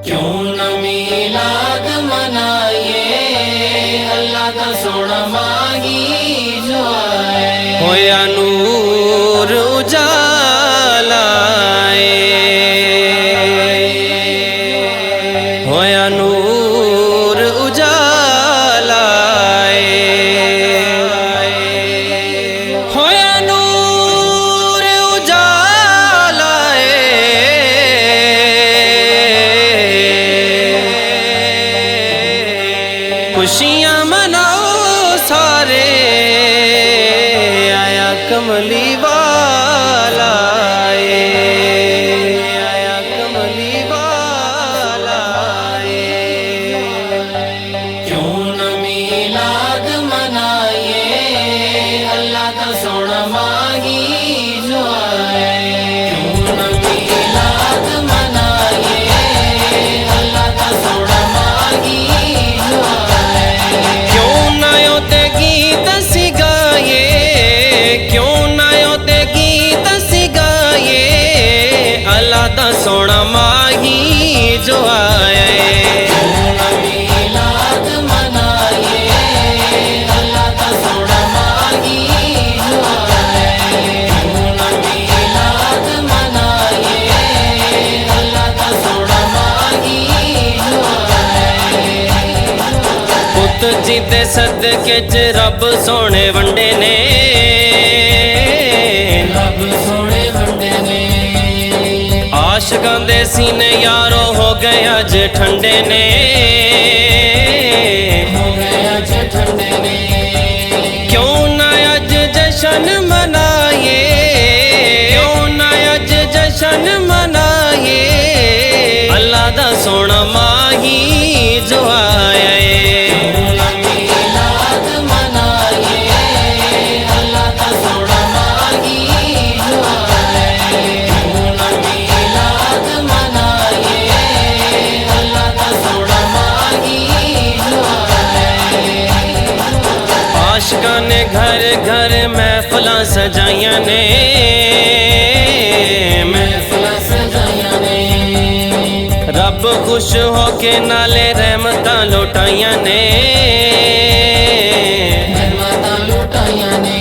क्यों न मिलाद मनाइए, अल्लाह का सोना मांगी जो आए। होया नूर उजाला होया नूर उजाला होया नूर उजाला खुशियां मनाओ सारे, आया कमली वाला आया कमली वाला क्यों न मिलाद मनाइए, अल्लाह का सोना मांगी जो आए। क्यों न मिलाद मनाइए, अल्लाह का सोना मांगी जो आए। क्यों ना योते गीत सिगाए, क्यों ना योते गीत सिगाए, अल्लाह दा सोना माही जो आए। जिदे सदके च रब सोने वंडे ने, रब सोने वंडे ने। आशिकां दे सीने यारो हो गए अज ठंडे ने, हो गए अज ठंडे ने। क्यों ना अज जश्न मनाइए, क्यों ना अज जश्न मनाइए, अल्लाह दा सोना माही जो आया। आशिकां ने घर घर महफिलां सजाइयां ने, महफिलां सजाइयां ने। रब खुश होके नाले रहमतां लुटाइयां ने, रहमतां लुटाइयां ने।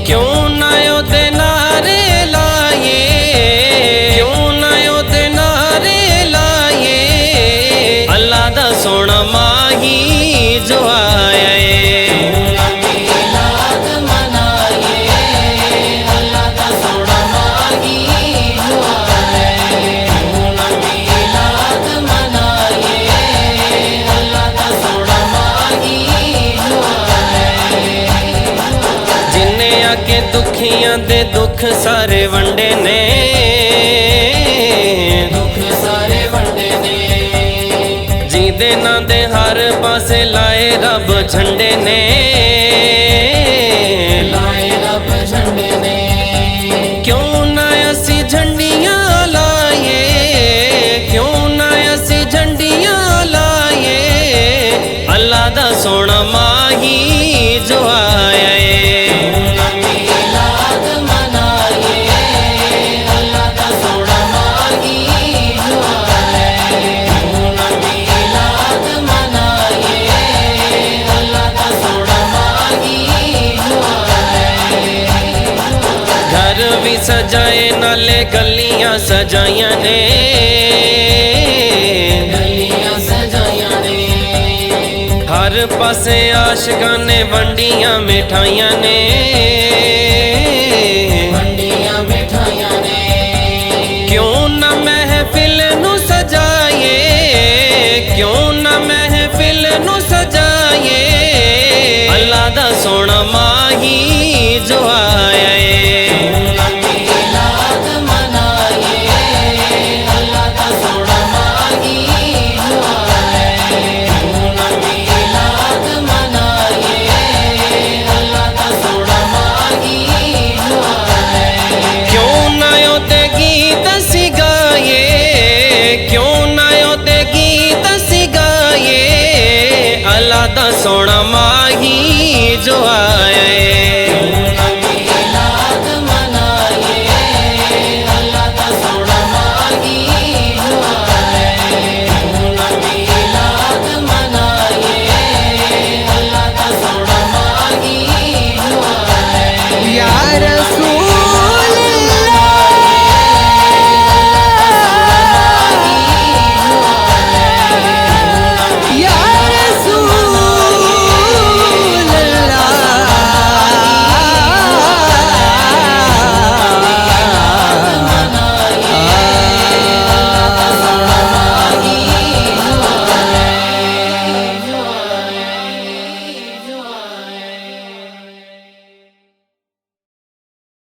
क्यों ना ओदे नारे लाए, क्यों ना ओदे नारे लाए, अल्लाह दा सोना माही जो आया। के दुखियां दे दुख सारे वंडे ने, दुख सारे वंडे ने। जीदे ना दे हर पासे लाए रब झंडे ने, लाए रब झंडे ने। क्यों ना असी झंडियां लाए, क्यों ना असी झंडियां लाए, अल्लाह दा सोना माही जो आया। भी सजाए नाले गलियां सजाइयां ने, गलियां सजाइयां ने। हर पासे आशिकां ने वंडियां मिठाइयां ने, वंडियां मिठाइयां ने। क्यों ना महफिल नू सजाए, क्यों ना महफिल नू सजाए, अल्लाह दा सोना माही जो आया। अल्लाह दा सोना माही जो आए।